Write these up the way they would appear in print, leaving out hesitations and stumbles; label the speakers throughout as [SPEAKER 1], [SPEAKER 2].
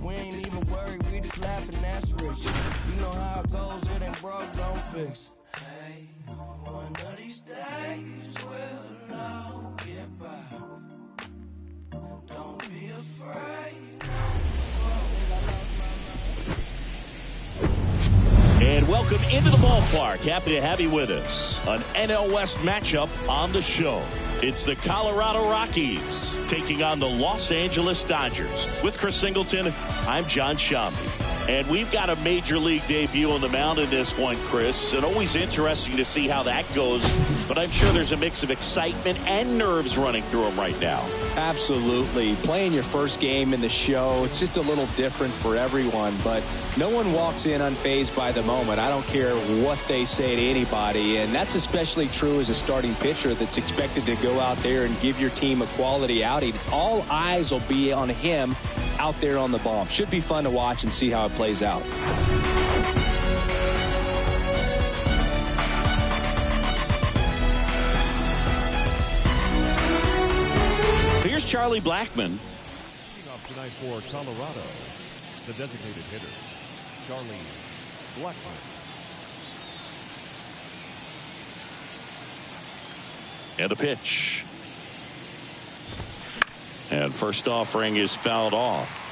[SPEAKER 1] We ain't even worried, we just laughing asterisk. You know how it goes, it ain't broke, don't fix. Hey, one of these days we'll all get by. Don't be afraid.
[SPEAKER 2] And welcome into the ballpark. Happy to have you with us. An NL West matchup on the show. It's the Colorado Rockies taking on the Los Angeles Dodgers. With Chris Singleton, I'm John Shambi. And we've got a major league debut on the mound in this one, Chris. And always interesting to see how that goes. But I'm sure there's a mix of excitement and nerves running through him right now.
[SPEAKER 3] Absolutely. Playing your first game in the show, it's just a little different for everyone. But no one walks in unfazed by the moment. I don't care what they say to anybody. And that's especially true as a starting pitcher that's expected to go out there and give your team a quality outing. All eyes will be on him out there on the bump. Should be fun to watch and see how it plays out.
[SPEAKER 2] Here's Charlie Blackmon.
[SPEAKER 4] Leading off tonight for Colorado, the designated hitter, Charlie Blackmon.
[SPEAKER 2] And a pitch. And first offering is fouled off.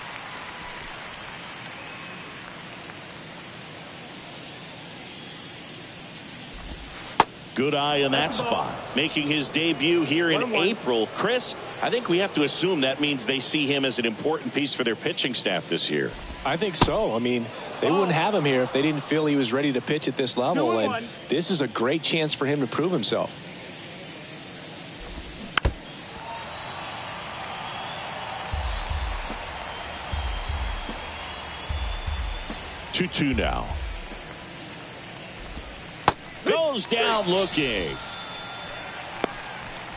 [SPEAKER 2] Good eye in that spot. Making his debut here in April. Chris, I think we have to assume that means they see him as an important piece for their pitching staff this year.
[SPEAKER 3] I think so. I mean, they wouldn't have him here if they didn't feel he was ready to pitch at this level. And this is a great chance for him to prove himself.
[SPEAKER 2] 2-2 now. Goes down looking.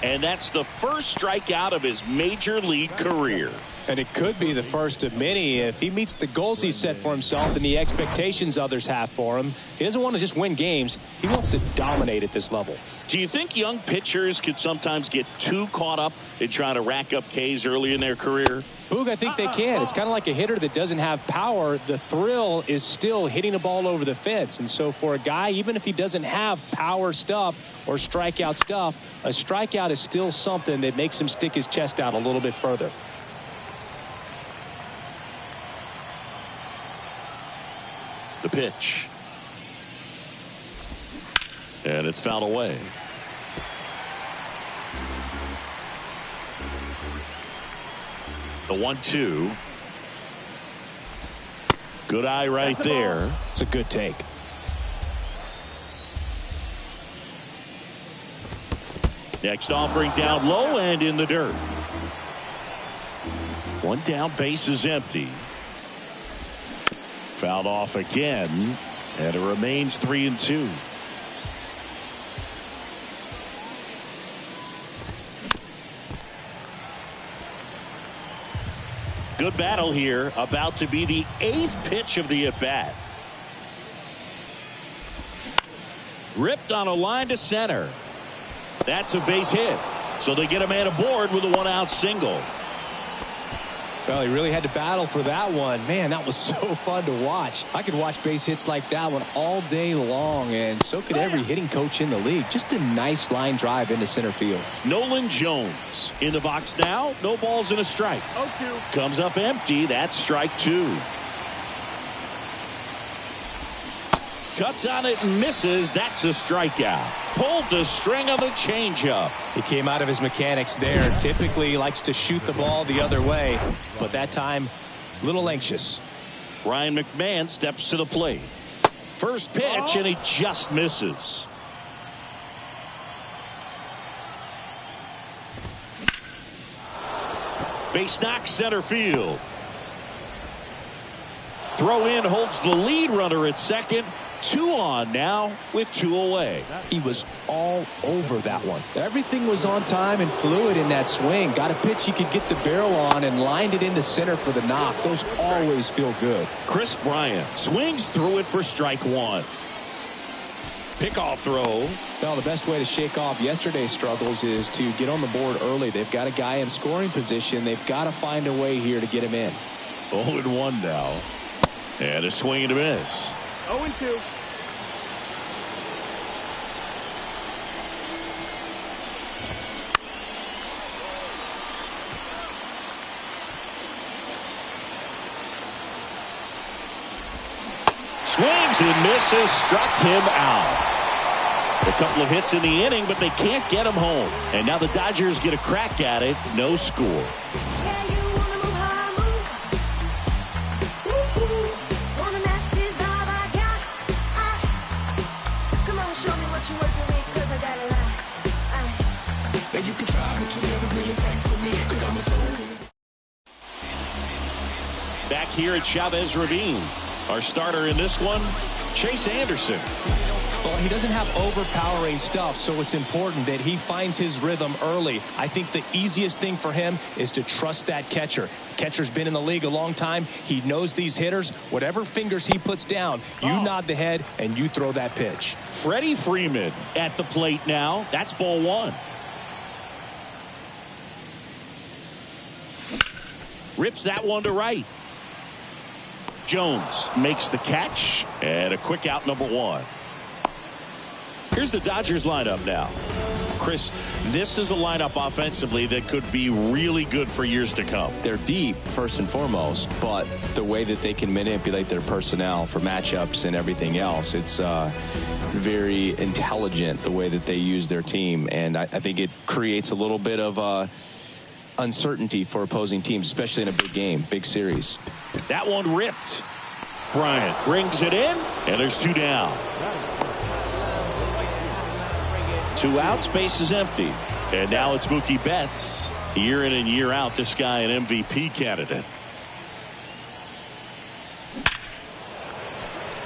[SPEAKER 2] And that's the first strikeout of his major league career.
[SPEAKER 3] And it could be the first of many if he meets the goals he set for himself and the expectations others have for him. He doesn't want to just win games. He wants to dominate at this level.
[SPEAKER 2] Do you think young pitchers could sometimes get too caught up in trying to rack up Ks early in their career?
[SPEAKER 3] Boog, I think they can. It's kind of like a hitter that doesn't have power. The thrill is still hitting a ball over the fence. And so for a guy, even if he doesn't have power stuff or strikeout stuff, a strikeout is still something that makes him stick his chest out a little bit further.
[SPEAKER 2] The pitch. And it's fouled away. The 1-2. Good eye right there.
[SPEAKER 3] It's a good take.
[SPEAKER 2] Next offering down low and in the dirt. One down, base is empty. Fouled off again, and it remains 3-2. Good battle here, about to be the 8th pitch of the at-bat. Ripped on a line to center. That's a base hit. So they get a man aboard with a one-out single.
[SPEAKER 3] Well, he really had to battle for that one. Man, that was so fun to watch. I could watch base hits like that one all day long, and so could every hitting coach in the league. Just a nice line drive into center field.
[SPEAKER 2] Nolan Jones in the box now. No balls and a strike. 0-2. Comes up empty. That's strike 2. Cuts on it and misses. That's a strikeout. Pulled the string of the changeup.
[SPEAKER 3] He came out of his mechanics there. Typically he likes to shoot the ball the other way, but that time a little anxious.
[SPEAKER 2] Ryan McMahon steps to the plate. First pitch, and he just misses. Base knock center field. Throw in holds the lead runner at second. 2 on now with 2 away.
[SPEAKER 3] He was all over that one. Everything was on time and fluid in that swing. Got a pitch he could get the barrel on and lined it into center for the knock. Those always feel good.
[SPEAKER 2] Chris Bryant swings through it for strike 1. Pickoff throw.
[SPEAKER 3] Well, the best way to shake off yesterday's struggles is to get on the board early. They've got a guy in scoring position. They've got to find a way here to get him in.
[SPEAKER 2] 0-1 now. And a swing and a miss.
[SPEAKER 4] 0-2.
[SPEAKER 2] Swings and misses, struck him out. A couple of hits in the inning, but they can't get him home. And now the Dodgers get a crack at it. No score. Back here at Chavez Ravine. Our starter in this one, Chase Anderson.
[SPEAKER 3] Well, he doesn't have overpowering stuff, so it's important that he finds his rhythm early. I think the easiest thing for him is to trust that catcher. Catcher's been in the league a long time. He knows these hitters. Whatever fingers he puts down, you nod the head and you throw that pitch.
[SPEAKER 2] Freddie Freeman at the plate now. That's ball one. Rips that one to right. Jones makes the catch, and a quick out, number one. Here's the Dodgers lineup now. Chris, this is a lineup offensively that could be really good for years to come.
[SPEAKER 3] They're deep, first and foremost, but the way that they can manipulate their personnel for matchups and everything else, it's very intelligent the way that they use their team, and I think it creates a little bit of uncertainty for opposing teams, especially in a big game, big series.
[SPEAKER 2] That one ripped. Bryant brings it in, and there's two down. 2 outs, base is empty. And now it's Mookie Betts. Year in and year out, this guy an MVP candidate.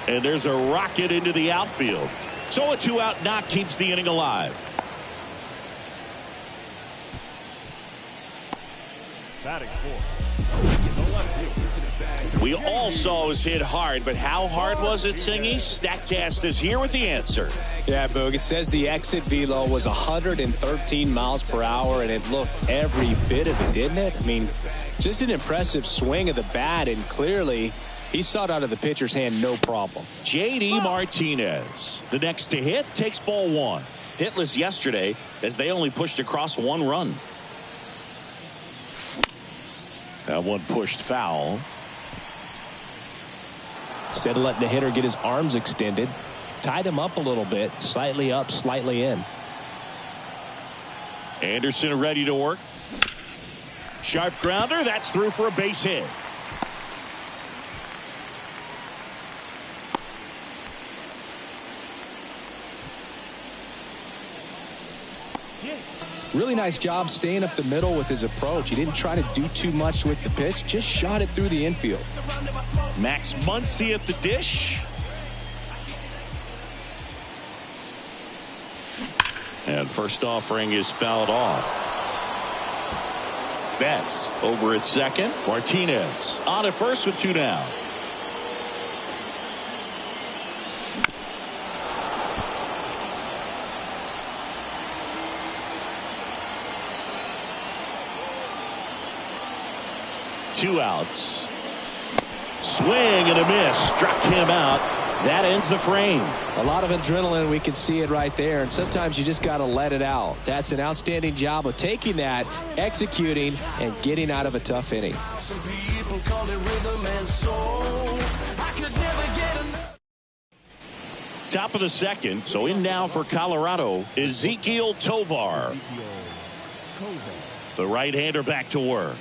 [SPEAKER 2] And there's a rocket into the outfield. So a 2-out knock keeps the inning alive.
[SPEAKER 4] Batting fourth.
[SPEAKER 2] We all saw it was hit hard, but how hard was it, Singy? StatCast is here with the answer.
[SPEAKER 3] Yeah, Boog, it says the exit velo was 113 miles per hour, and it looked every bit of it, didn't it? I mean, just an impressive swing of the bat, and clearly he saw it out of the pitcher's hand no problem.
[SPEAKER 2] J.D. Martinez, the next to hit, takes ball one. Hitless yesterday as they only pushed across 1 run. That one pushed foul.
[SPEAKER 3] Instead of letting the hitter get his arms extended, tied him up a little bit, slightly up, slightly in.
[SPEAKER 2] Anderson ready to work. Sharp grounder, that's through for a base hit.
[SPEAKER 3] Really nice job staying up the middle with his approach. He didn't try to do too much with the pitch, just shot it through the infield.
[SPEAKER 2] Max Muncy at the dish. And first offering is fouled off. Betts over at second. Martinez on at first with 2 down. Two outs. Swing and a miss. Struck him out. That ends the frame.
[SPEAKER 3] A lot of adrenaline. We can see it right there. And sometimes you just got to let it out. That's an outstanding job of taking that, executing, and getting out of a tough inning.
[SPEAKER 1] Some people call it rhythm and soul. I could never get enough.
[SPEAKER 2] Top of the second. So in now for Colorado, Ezequiel Tovar. The right-hander back to work.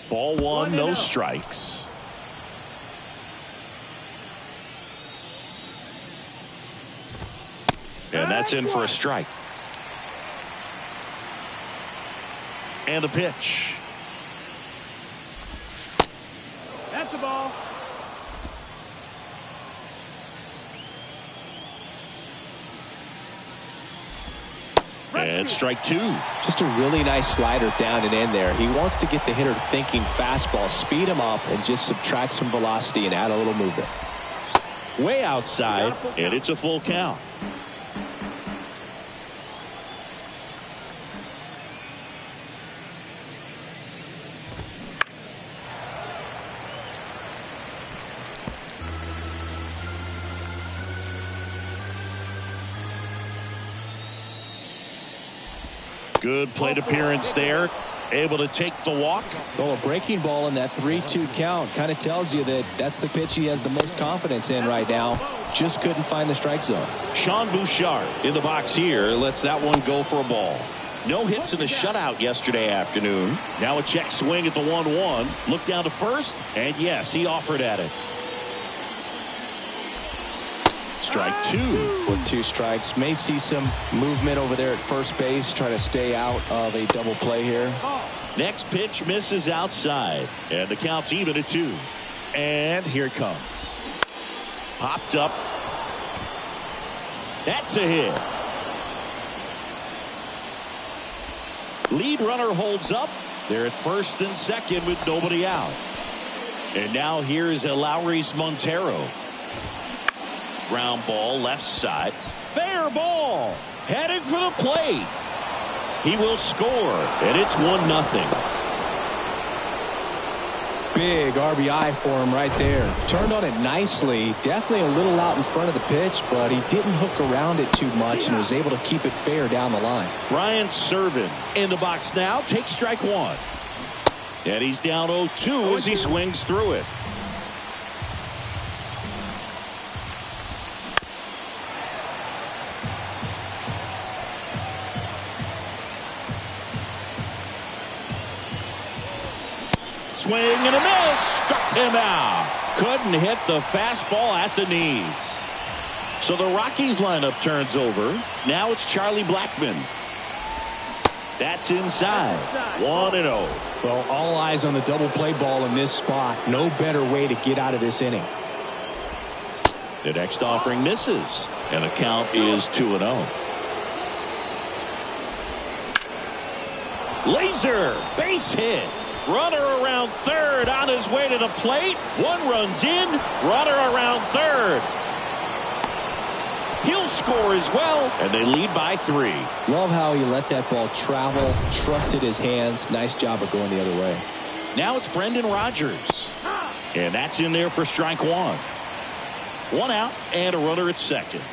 [SPEAKER 2] Ball one, no strikes. And that's in for a strike. And the pitch.
[SPEAKER 4] That's the ball.
[SPEAKER 2] And strike 2.
[SPEAKER 3] Just a really nice slider down and in there. He wants to get the hitter thinking fastball, speed him up, and just subtract some velocity and add a little movement.
[SPEAKER 2] Way outside, and it's a full count. Good plate appearance there. Able to take the walk.
[SPEAKER 3] Well, a breaking ball in that 3-2 count kind of tells you that that's the pitch he has the most confidence in right now. Just couldn't find the strike zone.
[SPEAKER 2] Sean Bouchard in the box here. Lets that one go for a ball. No hits in the shutout yesterday afternoon. Now a check swing at the 1-1. Look down to first, and yes, he offered at it. Strike 2.
[SPEAKER 3] With 2 strikes. May see some movement over there at first base. Try to stay out of a double play here.
[SPEAKER 2] Next pitch misses outside. And the count's even at 2. And here it comes. Popped up. That's a hit. Lead runner holds up. They're at first and second with nobody out. And now here's Eleuris Montero. Ground ball left side. Fair ball. Headed for the plate. He will score. And it's 1-0.
[SPEAKER 3] Big RBI for him right there. Turned on it nicely. Definitely a little out in front of the pitch, but he didn't hook around it too much and was able to keep it fair down the line.
[SPEAKER 2] Ryan Servin in the box now. Takes strike 1. And he's down 0-2 as he swings through it. Swing and a miss. Struck him out. Couldn't hit the fastball at the knees. So the Rockies lineup turns over. Now it's Charlie Blackmon. That's inside. 1-0.
[SPEAKER 3] Well, all eyes on the double play ball in this spot. No better way to get out of this inning.
[SPEAKER 2] The next offering misses. And the count is 2-0. Laser. Base hit. Runner around third on his way to the plate. 1 runs in. Runner around third. He'll score as well. And they lead by 3.
[SPEAKER 3] Love how he let that ball travel. Trusted his hands. Nice job of going the other way.
[SPEAKER 2] Now it's Brendan Rodgers. And that's in there for strike 1. 1 out and a runner at second.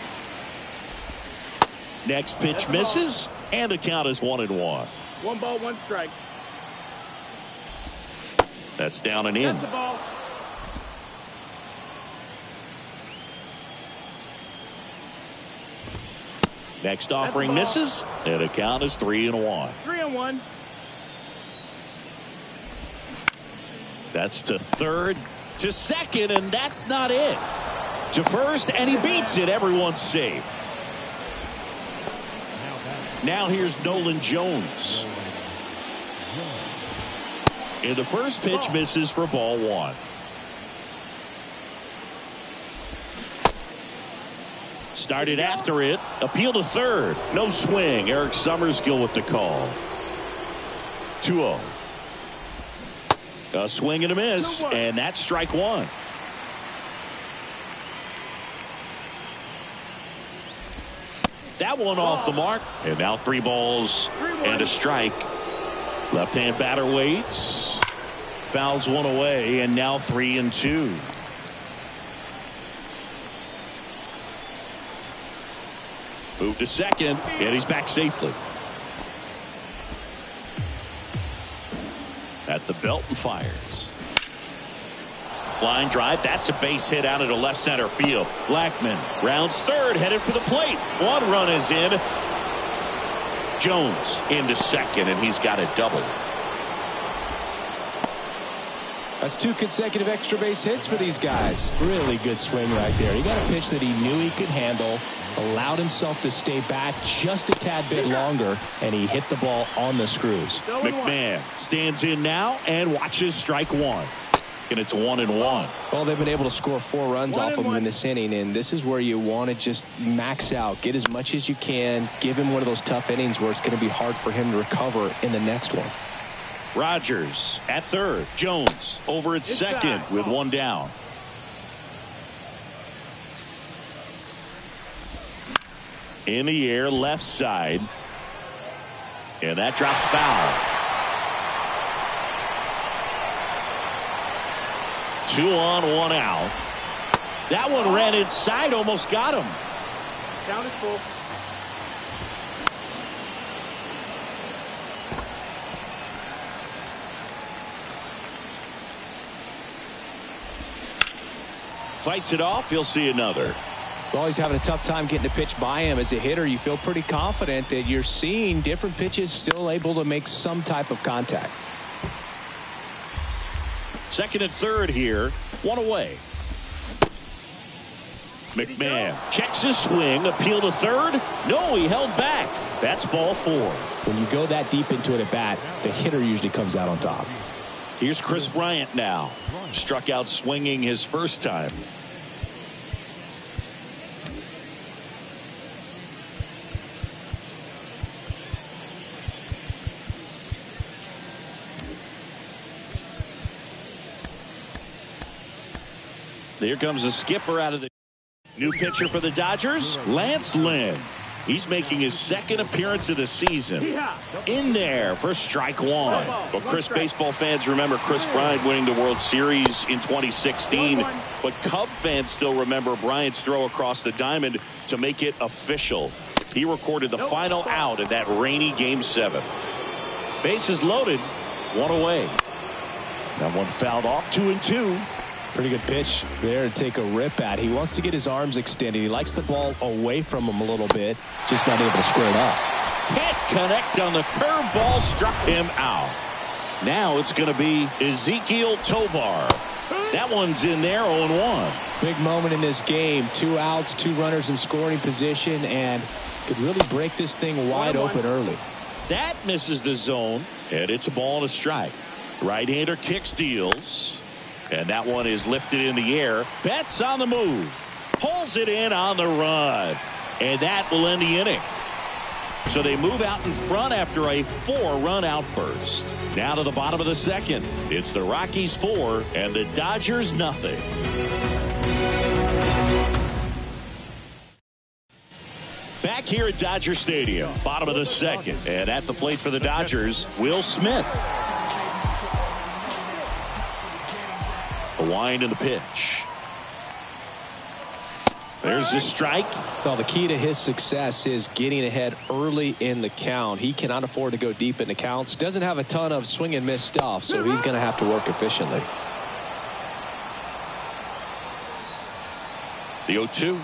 [SPEAKER 2] Next pitch misses. And the count is 1-1.
[SPEAKER 5] 1 ball, 1 strike.
[SPEAKER 2] That's down and in. Next offering misses, and the count is 3-1.
[SPEAKER 5] 3-1.
[SPEAKER 2] That's to third, to second, and that's not it. To first, and he beats it. Everyone's safe. Now here's Nolan Jones. And the first pitch misses for ball 1. Started after it. Appeal to third. No swing. Eric Summerskill with the call. 2-0. A swing and a miss. And that's strike 1. That one off the mark. And now 3 balls and a strike. Left-hand batter waits. Fouls one away, and now 3-2. Move to second, and he's back safely. At the belt and fires. Line drive. That's a base hit out into left center field. Blackmon rounds third, headed for the plate. 1 run is in. Jones into second, and he's got a double.
[SPEAKER 3] That's 2 consecutive extra base hits for these guys. Really good swing right there. He got a pitch that he knew he could handle, allowed himself to stay back just a tad bit longer, and he hit the ball on the screws.
[SPEAKER 2] McMahon stands in now and watches strike 1. And it's 1-1.
[SPEAKER 3] Well, they've been able to score 4 runs off of him in this inning, and this is where you want to just max out, get as much as you can, give him one of those tough innings where it's going to be hard for him to recover in the next one.
[SPEAKER 2] Rodgers at third. Jones over at second with 1 down. In the air, left side. And that drops foul. 2 on, 1 out. That one ran inside, almost got him.
[SPEAKER 5] Count is full.
[SPEAKER 2] Fights it off. He'll see another.
[SPEAKER 3] Well, he's having a tough time getting a pitch by him. As a hitter, you feel pretty confident that you're seeing different pitches still able to make some type of contact.
[SPEAKER 2] Second and third here. One away. McMahon checks his swing. Appeal to third. No, he held back. That's ball 4.
[SPEAKER 3] When you go that deep into it at bat, the hitter usually comes out on top.
[SPEAKER 2] Here's Chris Bryant now. Struck out swinging his first time. Here comes the skipper out of the new pitcher for the Dodgers, Lance Lynn. He's making his second appearance of the season. In there for strike 1. Well, Chris, baseball fans remember Chris Bryant winning the World Series in 2016. But Cub fans still remember Bryant's throw across the diamond to make it official. He recorded the final out in that rainy Game 7. Bases loaded. 1 away. That one fouled off. 2-2.
[SPEAKER 3] Pretty good pitch there to take a rip at. He wants to get his arms extended. He likes the ball away from him a little bit. Just not able to square it up.
[SPEAKER 2] Can't connect on the curveball. Struck him out. Now it's going to be Ezekiel Tovar. That one's in there, 0-1.
[SPEAKER 3] Big moment in this game. 2 outs, 2 runners in scoring position, and could really break this thing wide open early.
[SPEAKER 2] That misses the zone, and it's a ball and a strike. Right-hander kicks, deals. And that one is lifted in the air. Betts on the move. Pulls it in on the run. And that will end the inning. So they move out in front after a 4-run outburst. Now to the bottom of the second. It's the Rockies 4 and the Dodgers nothing. Back here at Dodger Stadium. Bottom of the second. And at the plate for the Dodgers, Will Smith. A wind in the pitch. There's the strike.
[SPEAKER 3] Well, the key to his success is getting ahead early in the count. He cannot afford to go deep in the counts. Doesn't have a ton of swing and miss stuff, so he's going to have to work efficiently.
[SPEAKER 2] The 0-2.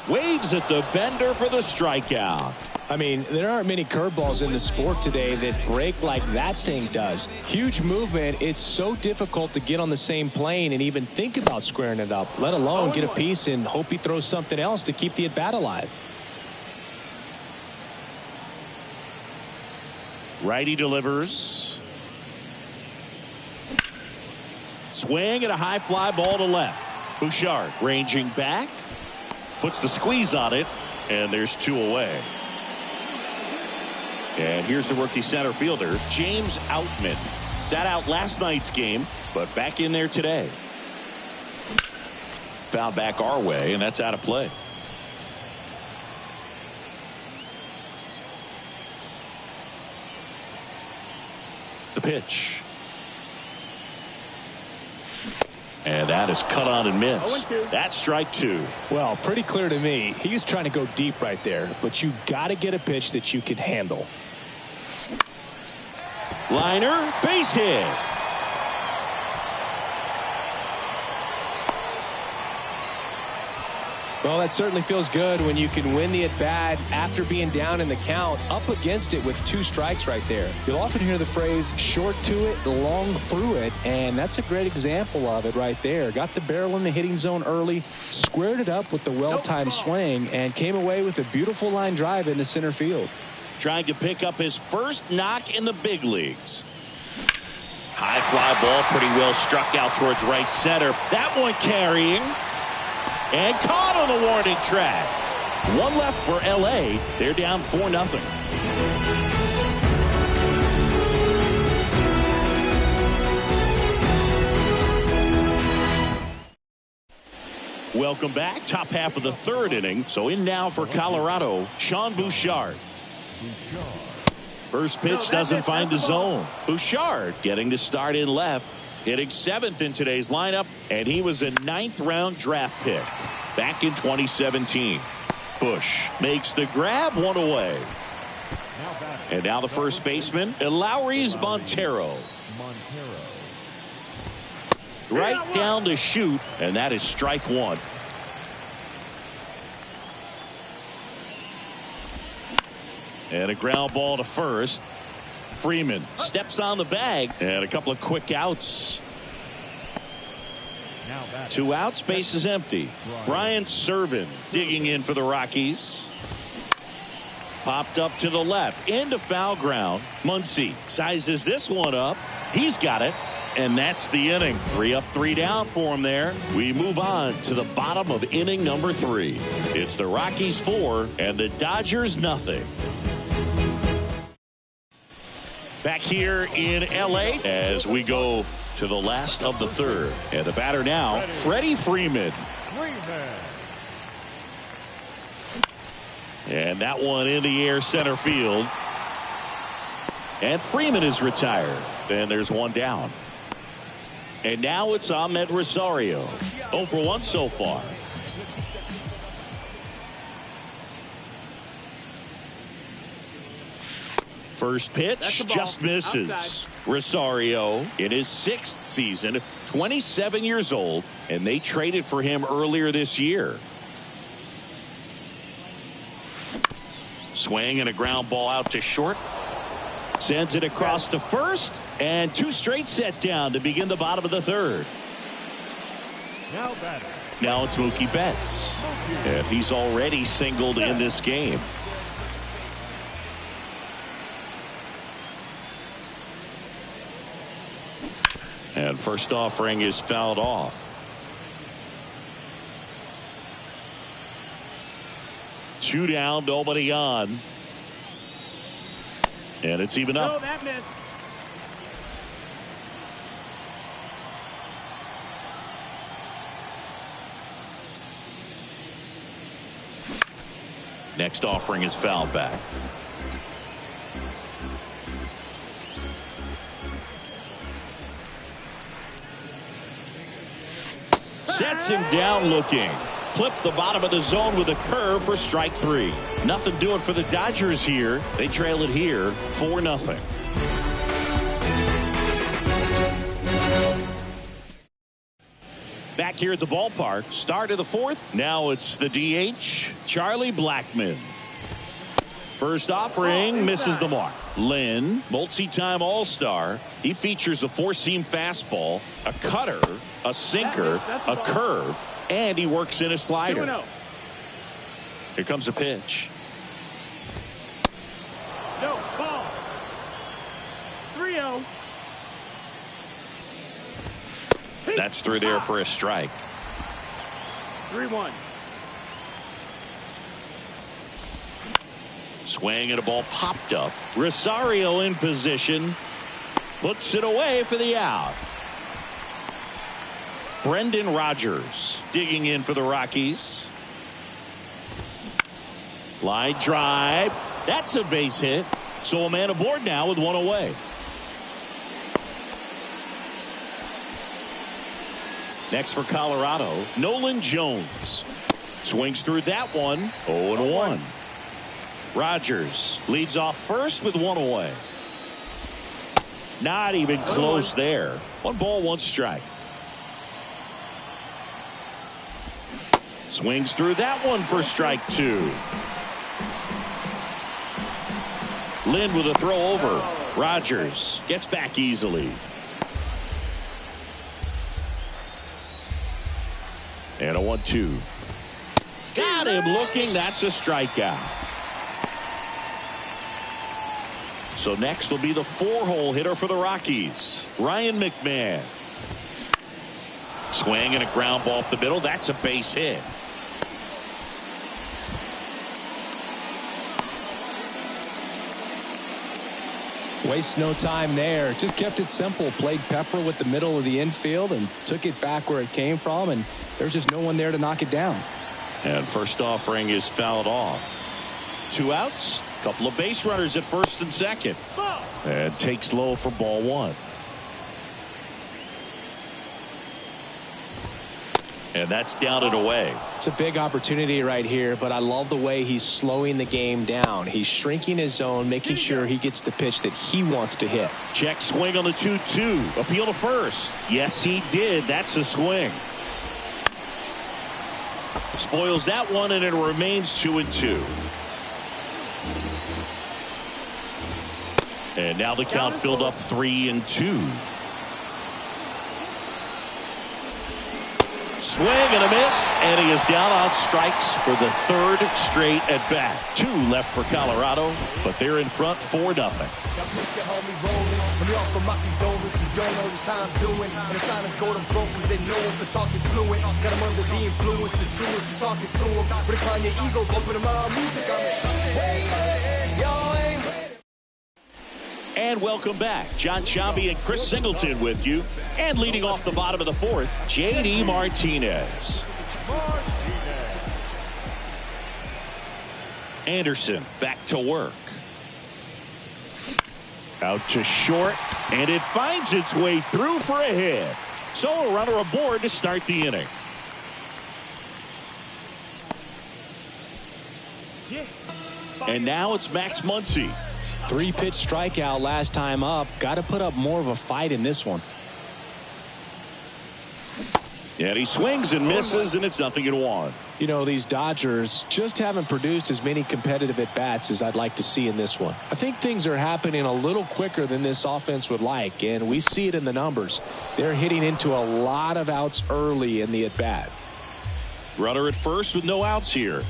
[SPEAKER 2] Waves at the bender for the strikeout.
[SPEAKER 3] I mean, there aren't many curveballs in the sport today that break like that thing does. Huge movement. It's so difficult to get on the same plane and even think about squaring it up, let alone get a piece and hope he throws something else to keep the at-bat alive.
[SPEAKER 2] Righty delivers. Swing and a high fly ball to left. Bouchard ranging back. Puts the squeeze on it, and there's 2 away. And here's the rookie center fielder, James Outman. Sat out last night's game, but back in there today. Fouled back our way, and that's out of play. The pitch. And that is cut on and missed. That's strike 2.
[SPEAKER 3] Well, pretty clear to me. He was trying to go deep right there, but you got to get a pitch that you can handle.
[SPEAKER 2] Liner, base hit.
[SPEAKER 3] Well, that certainly feels good when you can win the at-bat after being down in the count, up against it with 2 strikes right there. You'll often hear the phrase short to it, long through it, and that's a great example of it right there. Got the barrel in the hitting zone early, squared it up with the well-timed swing, and came away with a beautiful line drive into center field.
[SPEAKER 2] Trying to pick up his first knock in the big leagues. High fly ball, pretty well struck out towards right center. That one carrying. And caught on the warning track. 1 left for L.A. They're down 4-0. Welcome back. Top half of the 3rd inning. So in now for Colorado, Sean Bouchard. First pitch doesn't find the zone. Bouchard getting the start in left. Hitting 7th in today's lineup, and he was a 9th-round draft pick back in 2017. Bush makes the grab, 1 away. And now the first baseman, Eleuris Montero. right down to shoot, and that is strike one. And a ground ball to first. Freeman steps on the bag, and a couple of quick outs. 2 outs, base is empty. Brian Serven digging in for the Rockies. Popped up to the left into foul ground. Muncy sizes this one up. He's got it, and that's the inning. 3 up, 3 down for him there. We move on to the bottom of inning number 3. It's the Rockies 4 and the Dodgers nothing. Back here in L.A. as we go to the last of the third. And the batter now, Freddie Freeman. And that one in the air center field. And Freeman is retired. And there's one down. And now it's Ahmed Rosario. 0 for 1 so far. First pitch just misses. Rosario in his 6th season, 27 years old, and they traded for him earlier this year. Swing and a ground ball out to short. Sends it across to first, and 2 straight set down to begin the bottom of the third. Now it's Mookie Betts, and he's already singled in this game. And first offering is fouled off. 2 down, nobody on. And it's even up.
[SPEAKER 5] That missed.
[SPEAKER 2] Next offering is fouled back. Sets him down looking. Clip the bottom of the zone with a curve for strike 3. Nothing doing for the Dodgers here. They trail it here 4-0. Back here at the ballpark, start of the 4th. Now it's the DH, Charlie Blackmon. First offering misses the mark. Lynn, multi-time All-Star. He features a 4-seam fastball, a cutter, a sinker, a curve, and he works in a slider.
[SPEAKER 5] 2-0.
[SPEAKER 2] Here comes a pitch.
[SPEAKER 5] No, ball. 3-0.
[SPEAKER 2] That's through there for a strike.
[SPEAKER 5] 3-1.
[SPEAKER 2] Swing and a ball popped up. Rosario in position. Puts it away for the out. Brendan Rodgers digging in for the Rockies. Line drive. That's a base hit. So a man aboard now with 1 away. Next for Colorado, Nolan Jones. Swings through that one. 0-1. Rodgers leads off first with 1 away. Not even close there. 1 ball, 1 strike. Swings through that one for strike 2. Lynn with a throw over. Rodgers gets back easily. And a 1-2. Got him looking. That's a strikeout. So next will be the 4-hole hitter for the Rockies, Ryan McMahon. Swing and a ground ball up the middle. That's a base hit.
[SPEAKER 3] Waste no time there. Just kept it simple. Played pepper with the middle of the infield and took it back where it came from. And there's just no one there to knock it down.
[SPEAKER 2] And first offering is fouled off. 2 outs. Couple of base runners at first and second. And takes low for ball 1. And that's down and away.
[SPEAKER 3] It's a big opportunity right here, but I love the way he's slowing the game down. He's shrinking his zone, making sure he gets the pitch that he wants to hit.
[SPEAKER 2] Check swing on the 2-2. Appeal to first. Yes, he did. That's a swing. Spoils that one, and it remains 2-2. And now the count filled up 3-2. Swing and a miss, and he is down on strikes for the third straight at bat. 2 left for Colorado, but they're in front 4-0. And welcome back. John Sciambi and Chris Singleton with you. And leading off the bottom of the fourth, J.D. Martinez. Anderson back to work. Out to short, and it finds its way through for a hit. So a runner aboard to start the inning. And now it's Max Muncy.
[SPEAKER 3] 3-pitch strikeout last time up. Got to put up more of a fight in this one.
[SPEAKER 2] And he swings and misses, and it's 0-1.
[SPEAKER 3] You know, these Dodgers just haven't produced as many competitive at-bats as I'd like to see in this one. I think things are happening a little quicker than this offense would like, and we see it in the numbers. They're hitting into a lot of outs early in the at-bat.
[SPEAKER 2] Runner at first with no outs here.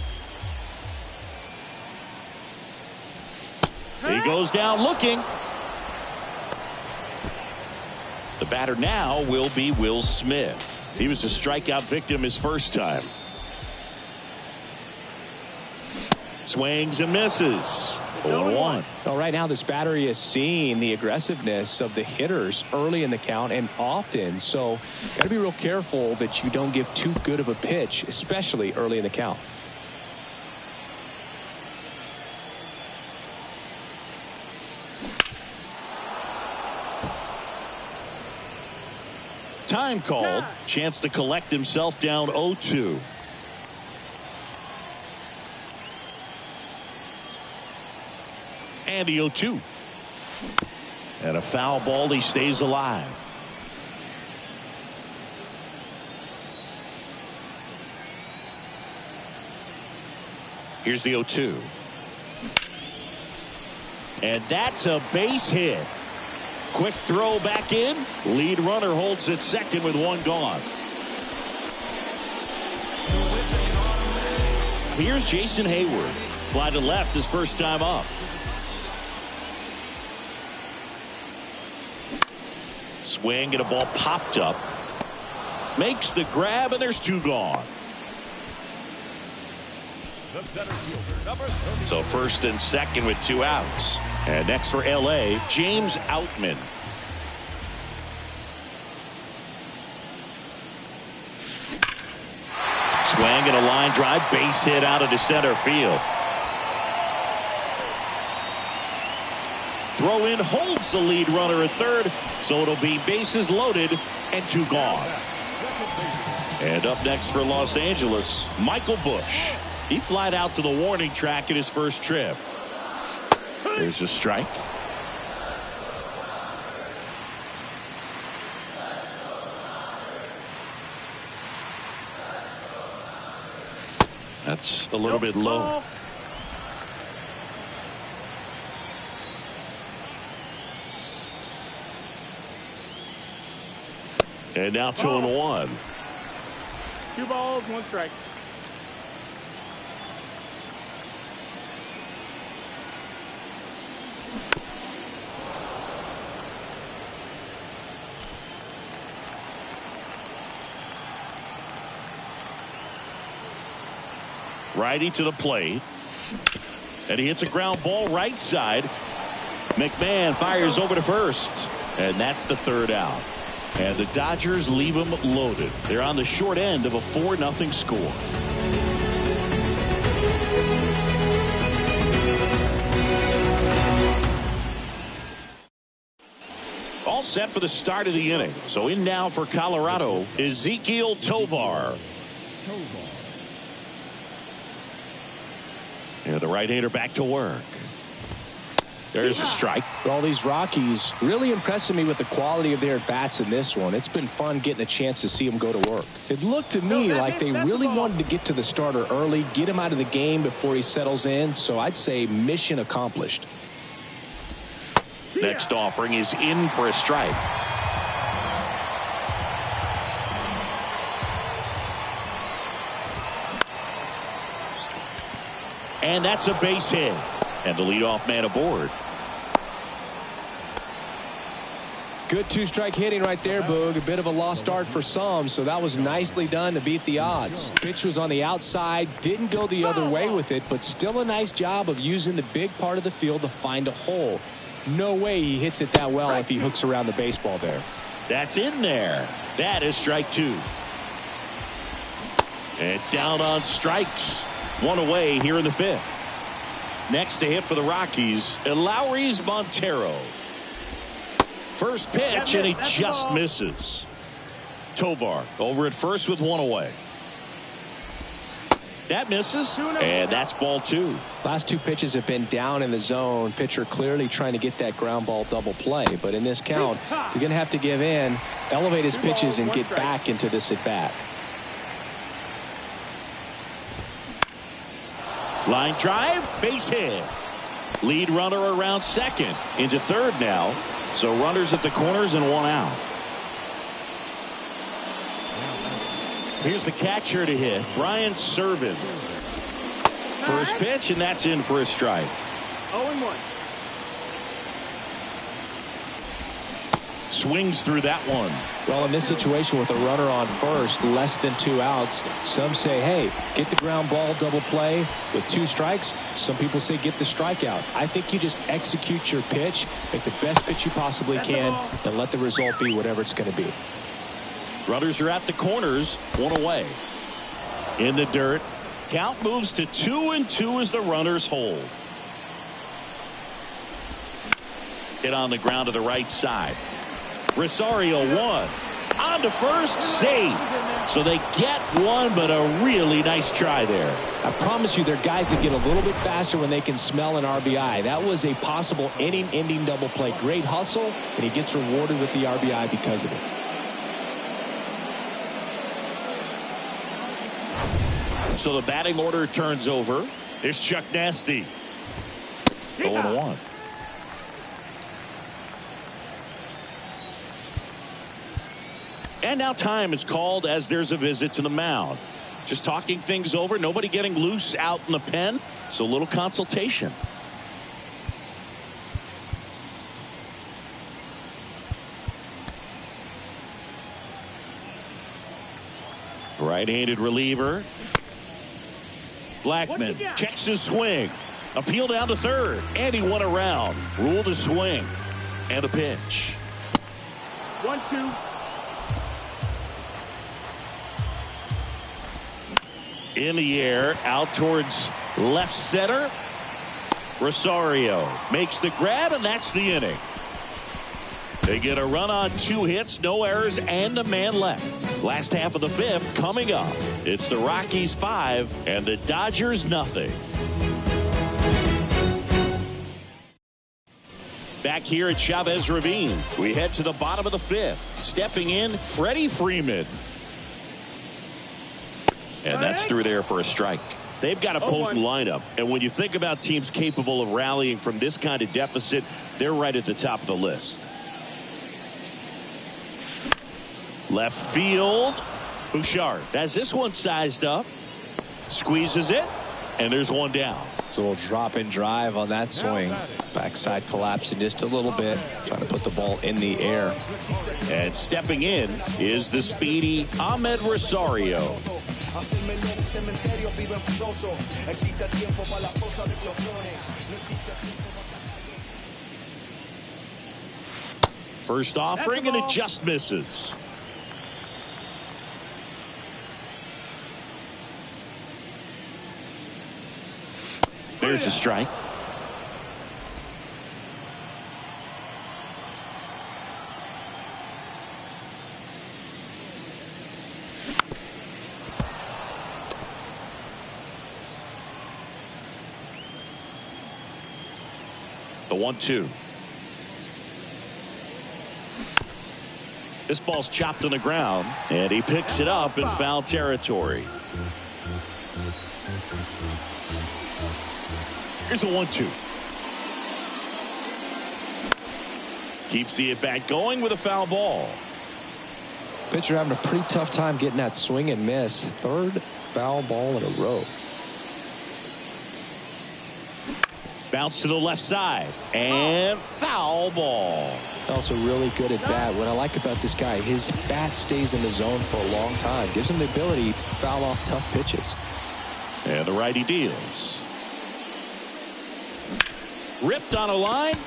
[SPEAKER 2] He goes down looking. The batter now will be Will Smith. He was a strikeout victim his first time. Swings and misses. 0-1.
[SPEAKER 3] Well, right now this battery is seeing the aggressiveness of the hitters early in the count and often. So got to be real careful that you don't give too good of a pitch, especially early in the count.
[SPEAKER 2] Time called. Chance to collect himself down 0-2. And the 0-2. And a foul ball. He stays alive. Here's the 0-2. And that's a base hit. Quick throw back in. Lead runner holds at second with 1 gone. Here's Jason Hayward. Fly to left his first time up. Swing and a ball popped up. Makes the grab, and there's 2 gone. So first and second with 2 outs. And next for L.A., James Outman. Swing and a line drive, base hit out into center field. Throw in holds the lead runner at third, so it'll be bases loaded and 2 gone. And up next for Los Angeles, Michael Busch. He flied out to the warning track in his first trip. There's a strike. That's a little bit low. And now 2-1.
[SPEAKER 5] 2 balls, 1 strike.
[SPEAKER 2] Righty to the plate. And he hits a ground ball right side. McMahon fires over to first. And that's the 3rd out. And the Dodgers leave them loaded. They're on the short end of a 4-0 score. All set for the start of the inning. So in now for Colorado, Ezequiel Tovar.
[SPEAKER 4] Tovar.
[SPEAKER 2] And the right-hander back to work. There's a strike.
[SPEAKER 3] All these Rockies really impressing me with the quality of their at-bats in this one. It's been fun getting a chance to see them go to work. It looked to me like they really wanted to get to the starter early, get him out of the game before he settles in. So I'd say mission accomplished.
[SPEAKER 2] Next offering is in for a strike. And that's a base hit. And the leadoff man aboard.
[SPEAKER 3] Good two-strike hitting right there, Boog. A bit of a lost start for some, so that was nicely done to beat the odds. Pitch was on the outside, didn't go the other way with it, but still a nice job of using the big part of the field to find a hole. No way he hits it that well if he hooks around the baseball there.
[SPEAKER 2] That's in there. That is strike two. And down on strikes. One away here in the fifth. Next to hit for the Rockies, Lowry's Montero. First pitch, and he just misses. Tovar over at first with one away. That misses, and that's ball two.
[SPEAKER 3] Last two pitches have been down in the zone. Pitcher clearly trying to get that ground ball double play. But in this count, he's going to have to give in, elevate his pitches, and get back into this at bat.
[SPEAKER 2] Line drive, base hit. Lead runner around second. Into third now. So runners at the corners and one out. Here's the catcher to hit, Brian Servin. First pitch, and that's in for a strike.
[SPEAKER 5] 0-1.
[SPEAKER 2] Swings through that one.
[SPEAKER 3] Well, in this situation with a runner on first, less than 2 outs, some say, hey, get the ground ball double play with 2 strikes. Some people say get the strikeout. I think you just execute your pitch, make the best pitch you possibly can, and let the result be whatever it's going to be.
[SPEAKER 2] Runners are at the corners, one away. In the dirt, count moves to 2-2 as the runners hold. Hit on the ground to the right side. Rosario one. On to first, save. So they get one, but a really nice try there.
[SPEAKER 3] I promise you, there are guys that get a little bit faster when they can smell an RBI. That was a possible inning-ending double play. Great hustle, and he gets rewarded with the RBI because of it.
[SPEAKER 2] So the batting order turns over. Here's Chuck Nasty. 0-1. And now time is called as there's a visit to the mound. Just talking things over. Nobody getting loose out in the pen. So a little consultation. Right-handed reliever. Blackman checks his swing. Appeal down to third. And he won around. Ruled a swing. And a pitch.
[SPEAKER 5] 1-2.
[SPEAKER 2] In the air, out towards left center. Rosario makes the grab, and that's the inning. They get a run on 2 hits, no errors, and a man left. Last half of the fifth coming up. It's the Rockies 5 and the Dodgers nothing. Back here at Chavez Ravine, we head to the bottom of the fifth. Stepping in, Freddie Freeman. And that's through there for a strike. They've got a potent lineup. And when you think about teams capable of rallying from this kind of deficit, they're right at the top of the list. Left field. Bouchard has this one sized up. Squeezes it. And there's one down.
[SPEAKER 3] It's a little drop and drive on that swing. Backside collapsing just a little bit. Trying to put the ball in the air.
[SPEAKER 2] And stepping in is the speedy Ahmed Rosario. First offering, and it just misses. There's a strike. 1-2. This ball's chopped on the ground, and he picks it up in foul territory. Here's a 1-2. Keeps the at-bat going with a foul ball.
[SPEAKER 3] Pitcher having a pretty tough time getting that swing and miss. Third foul ball in a row.
[SPEAKER 2] Bounce to the left side, and foul ball.
[SPEAKER 3] Also really good at bat. What I like about this guy, his bat stays in the zone for a long time. Gives him the ability to foul off tough pitches.
[SPEAKER 2] And the righty deals. Ripped on a line.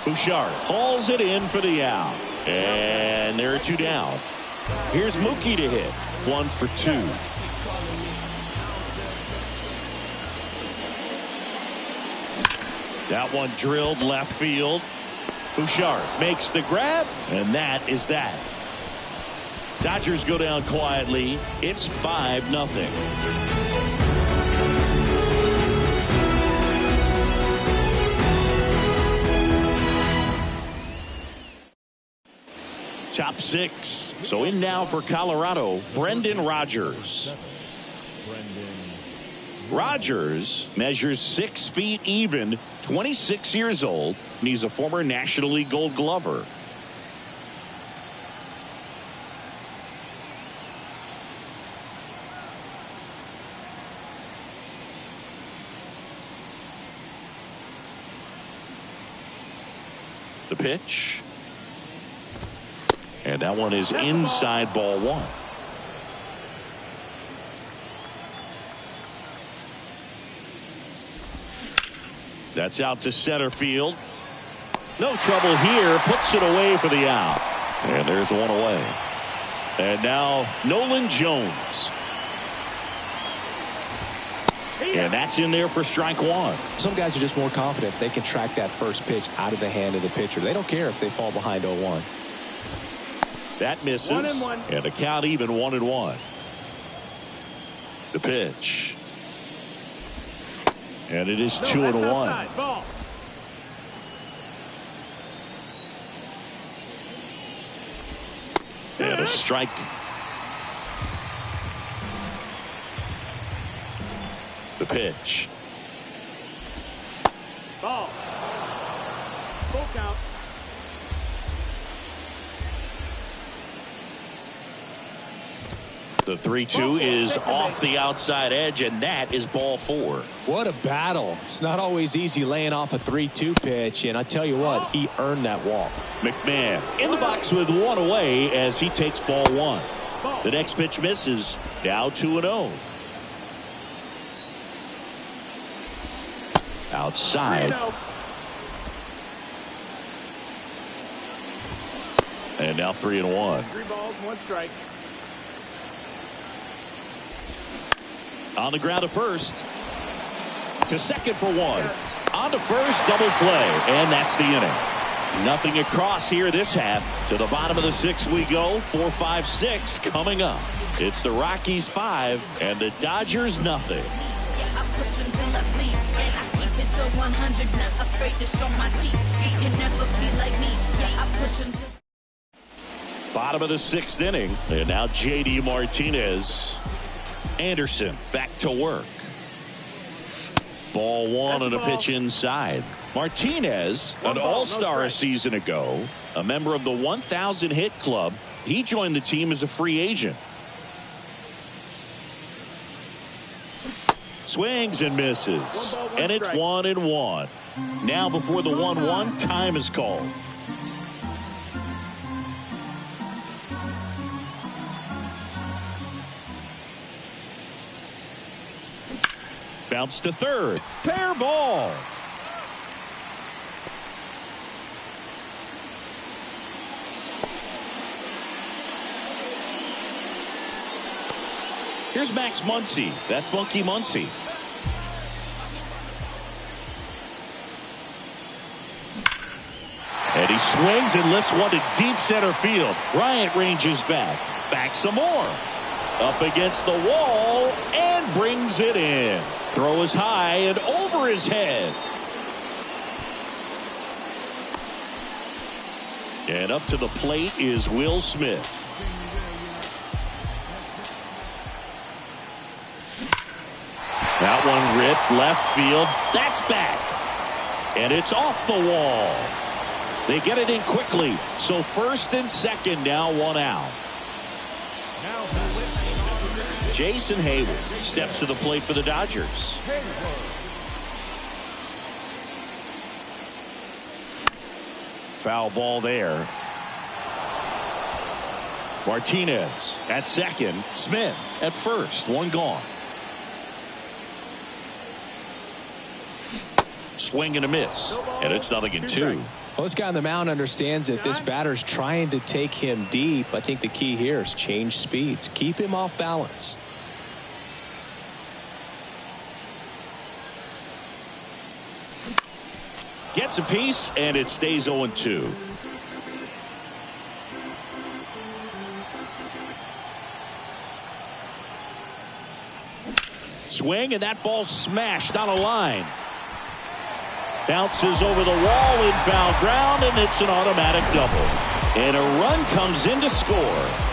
[SPEAKER 2] Bouchard hauls it in for the out. And there are 2 down. Here's Mookie to hit. 1 for 2. That one drilled left field. Bouchard makes the grab, and that is that. Dodgers go down quietly. It's 5-0. Top 6. So in now for Colorado, Brendan Rodgers. Rodgers measures 6 feet even, 26 years old, and he's a former National League Gold Glover. The pitch. And that one is inside ball 1. That's out to center field. No trouble here. Puts it away for the out. And there's one away. And now Nolan Jones. And that's in there for strike 1.
[SPEAKER 3] Some guys are just more confident they can track that first pitch out of the hand of the pitcher. They don't care if they fall behind 0-1.
[SPEAKER 2] That misses.
[SPEAKER 5] 1-1.
[SPEAKER 2] And the count even 1-1. The pitch. And it is 2-1.
[SPEAKER 5] Ball.
[SPEAKER 2] And a strike. The pitch.
[SPEAKER 5] Ball. Full count.
[SPEAKER 2] The 3-2 is off the outside edge, and that is ball 4.
[SPEAKER 3] What a battle. It's not always easy laying off a 3-2 pitch, and I tell you what, he earned that walk.
[SPEAKER 2] McMahon in the box with 1 away as he takes ball 1. The next pitch misses. Now 2-0. Outside.
[SPEAKER 5] 3-0.
[SPEAKER 2] And now 3-1.
[SPEAKER 5] 3 balls, 1 strike.
[SPEAKER 2] On the ground to first. To second for 1. On to first, double play. And that's the inning. Nothing across here this half. To the bottom of the 6th we go. 4, 5, 6 coming up. It's the Rockies 5 and the Dodgers nothing. Bottom of the 6th inning. And now J.D. Martinez. Anderson back to work. Ball 1 and a pitch inside. Martinez, an all-star a season ago, a member of the 1,000 hit club. He joined the team as a free agent. Swings and misses. And it's 1-1. Now before the 1-1, time is called. Bounce to third. Fair ball. Here's Max Muncy. That funky Muncy. And he swings and lifts one to deep center field. Bryant ranges back. Back some more. Up against the wall and brings it in. Throw is high and over his head. And up to the plate is Will Smith. That one ripped left field. That's back. And it's off the wall. They get it in quickly. So first and second now, one out. Jason Hayward steps to the plate for the Dodgers. Foul ball there. Martinez at second. Smith at first. One gone. Swing and a miss. And it's 0-2.
[SPEAKER 3] Well, this guy on the mound understands that this batter's trying to take him deep. I think the key here is change speeds. Keep him off balance.
[SPEAKER 2] Gets a piece, and it stays 0-2. Swing, and that ball smashed on a line. Bounces over the wall in foul ground, and it's an automatic double. And a run comes in to score.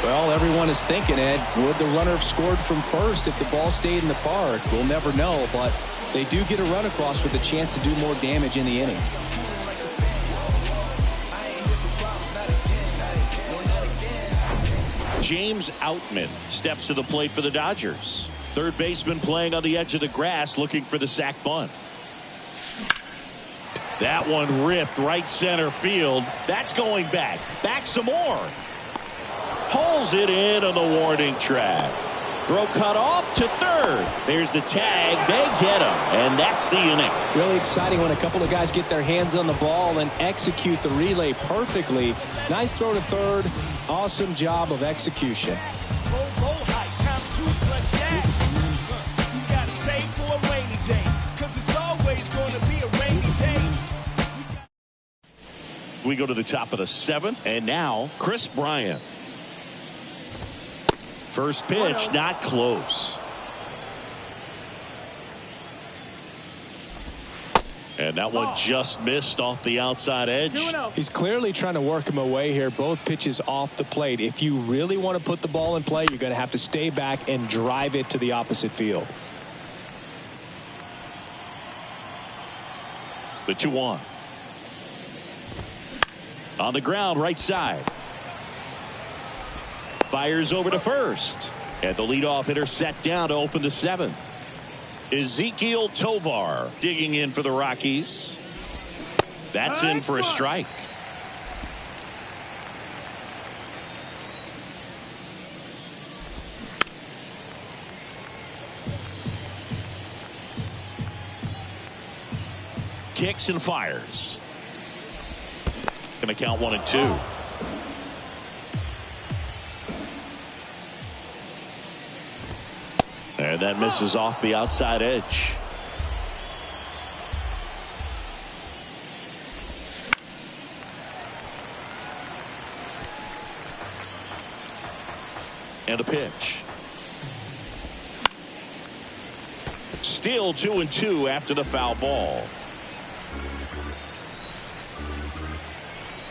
[SPEAKER 3] Well, everyone is thinking, Ed, would the runner have scored from first if the ball stayed in the park? We'll never know, but they do get a run across with a chance to do more damage in the inning.
[SPEAKER 2] James Outman steps to the plate for the Dodgers. Third baseman playing on the edge of the grass, looking for the sac bunt. That one ripped right center field. That's going back. Back some more. Pulls it in on the warning track. Throw cut off to third. There's the tag. They get him. And that's the inning.
[SPEAKER 3] Really exciting when a couple of guys get their hands on the ball and execute the relay perfectly. Nice throw to third. Awesome job of execution.
[SPEAKER 2] We go to the top of the 7th, and now Chris Bryant. First pitch, not close. And that one just missed off the outside edge.
[SPEAKER 3] He's clearly trying to work him away here. Both pitches off the plate. If you really want to put the ball in play, you're going to have to stay back and drive it to the opposite field.
[SPEAKER 2] The 2-1. On the ground, right side. Fires over to first. And the leadoff hitter set down to open the 7th. Ezekiel Tovar digging in for the Rockies. That's in for a strike. Kicks and fires. Going to count 1-2. And that misses off the outside edge. And a pitch. Still 2-2 after the foul ball.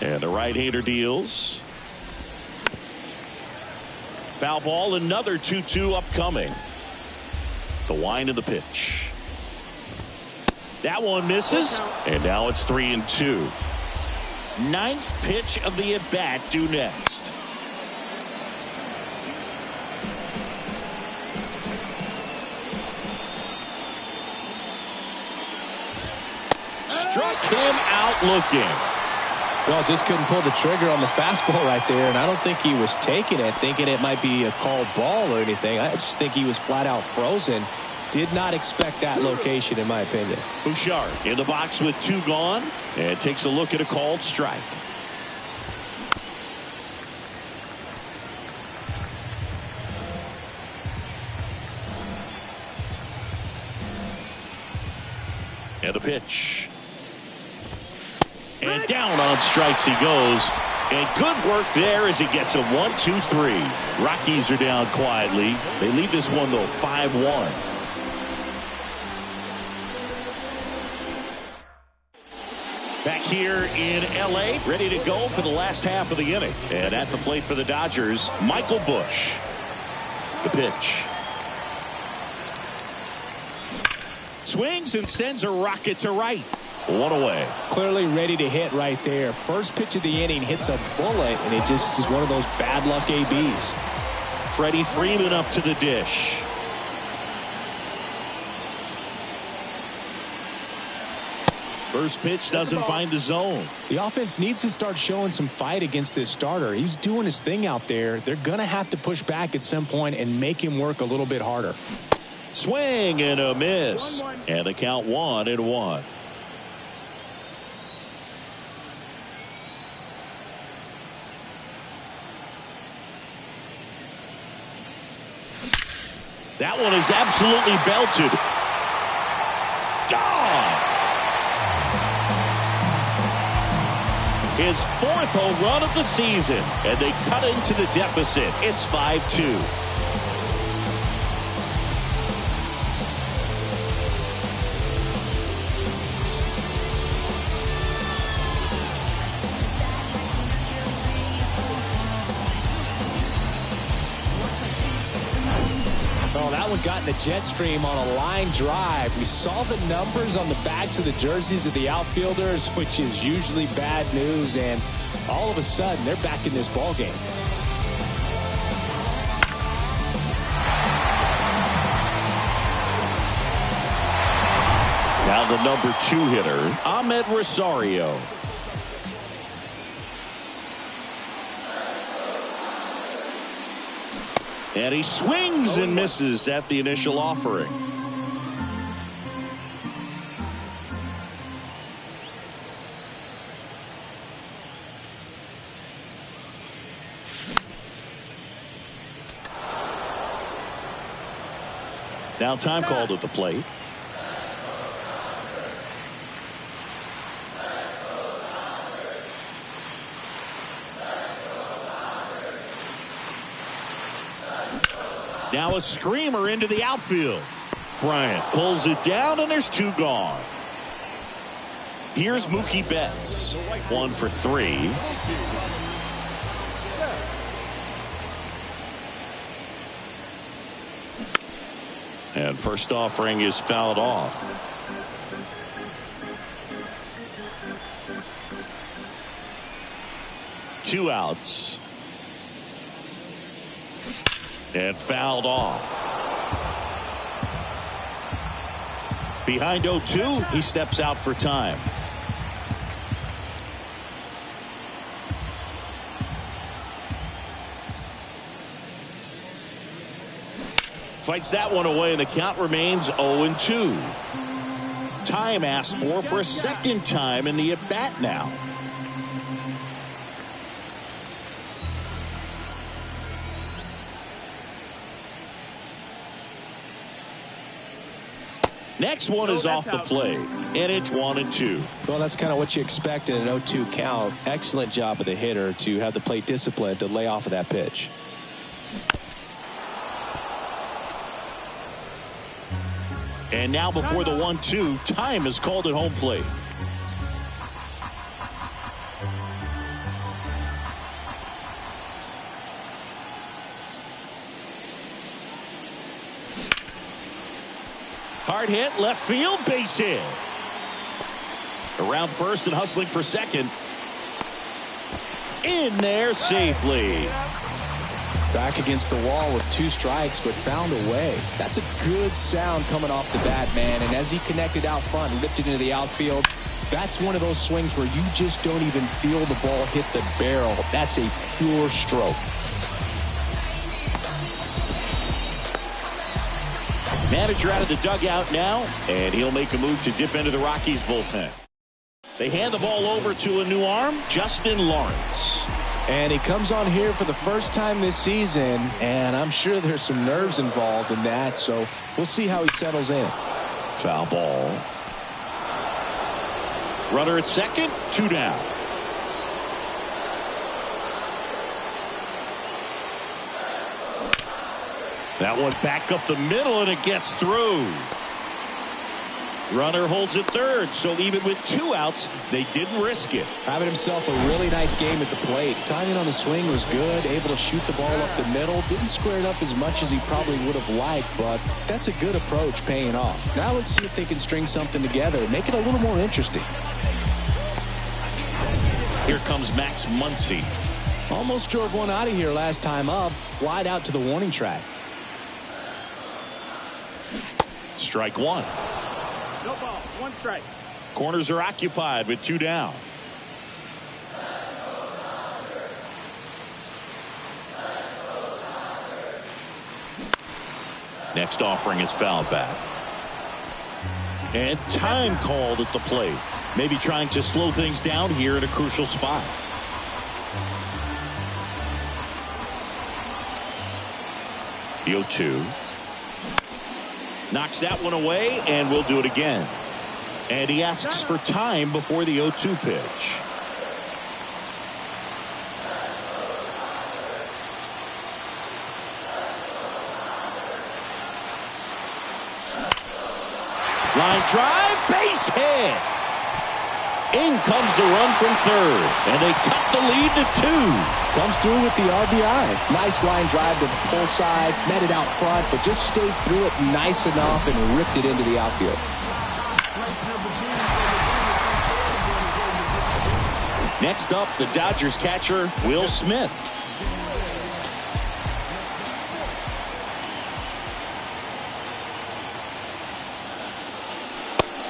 [SPEAKER 2] And the right-hander deals. Foul ball, another 2-2 upcoming. The wind of the pitch. That one misses. And now it's 3-2. 9th pitch of the at-bat due next. Struck him out looking.
[SPEAKER 3] Well, just couldn't pull the trigger on the fastball right there, and I don't think he was taking it, thinking it might be a called ball or anything. I just think he was flat out frozen. Did not expect that location, in my opinion.
[SPEAKER 2] Bouchard in the box with 2 gone, and takes a look at a called strike. And the pitch. And down on strikes he goes. And good work there as he gets a 1-2-3. Rockies are down quietly. They lead this one, though, 5-1. Back here in L.A., ready to go for the last half of the inning. And at the plate for the Dodgers, Michael Busch. The pitch. Swings and sends a rocket to right. One away.
[SPEAKER 3] Clearly ready to hit right there. First pitch of the inning hits a bullet, and it just is one of those bad luck ABs.
[SPEAKER 2] Freddie Freeman up to the dish. First pitch doesn't find the zone.
[SPEAKER 3] The offense needs to start showing some fight against this starter. He's doing his thing out there. They're going to have to push back at some point and make him work a little bit harder.
[SPEAKER 2] Swing and a miss. And the count 1-1. That one is absolutely belted. Gone. His 4th home run of the season, and they cut into the deficit. It's 5-2.
[SPEAKER 3] Oh, that one got in the jet stream on a line drive. We saw the numbers on the backs of the jerseys of the outfielders, which is usually bad news, and all of a sudden they're back in this ball game.
[SPEAKER 2] Now the number 2 hitter, Ahmed Rosario. And he swings and misses at the initial offering. Now time called at the plate. Now a screamer into the outfield. Bryant pulls it down, and there's 2 gone. Here's Mookie Betts. 1 for 3. And first offering is fouled off. Two outs. And fouled off. Behind 0-2, he steps out for time. Fights that one away, and the count remains 0-2. Time asked for a second time in the at-bat now. Next one is off the plate, and it's 1-2.
[SPEAKER 3] Well, that's kind of what you expect in an 0-2 count. Excellent job of the hitter to have the plate discipline to lay off of that pitch.
[SPEAKER 2] And now before the 1-2, time is called at home plate. Hard hit, left field, base hit. Around first and hustling for second. In there safely.
[SPEAKER 3] Back against the wall with 2 strikes, but found a way. That's a good sound coming off the bat, man. And as he connected out front and lifted into the outfield, that's one of those swings where you just don't even feel the ball hit the barrel. That's a pure stroke.
[SPEAKER 2] Manager out of the dugout now, and he'll make a move to dip into the Rockies bullpen. They hand the ball over to a new arm, Justin Lawrence.
[SPEAKER 3] And he comes on here for the first time this season, and I'm sure there's some nerves involved in that, so we'll see how he settles in.
[SPEAKER 2] Foul ball. Runner at second, 2 down. That one back up the middle, and it gets through. Runner holds at third, so even with 2 outs, they didn't risk it.
[SPEAKER 3] Having himself a really nice game at the plate. Timing on the swing was good, able to shoot the ball up the middle. Didn't square it up as much as he probably would have liked, but that's a good approach paying off. Now let's see if they can string something together, make it a little more interesting.
[SPEAKER 2] Here comes Max Muncy.
[SPEAKER 3] Almost drove one out of here last time up. Wide out to the warning track.
[SPEAKER 2] Strike one.
[SPEAKER 5] No ball. 1 strike.
[SPEAKER 2] Corners are occupied with 2 down. Next offering is fouled back. And time called at the plate. Maybe trying to slow things down here in a crucial spot. The 0-2. Knocks that one away, and we'll do it again. And he asks for time before the 0-2 pitch. Line drive, base hit. In comes the run from third, and they cut the lead to 2.
[SPEAKER 3] Comes through with the RBI. Nice line drive to the pull side, met it out front, but just stayed through it nice enough and ripped it into the outfield.
[SPEAKER 2] Next up, the Dodgers catcher, Will Smith.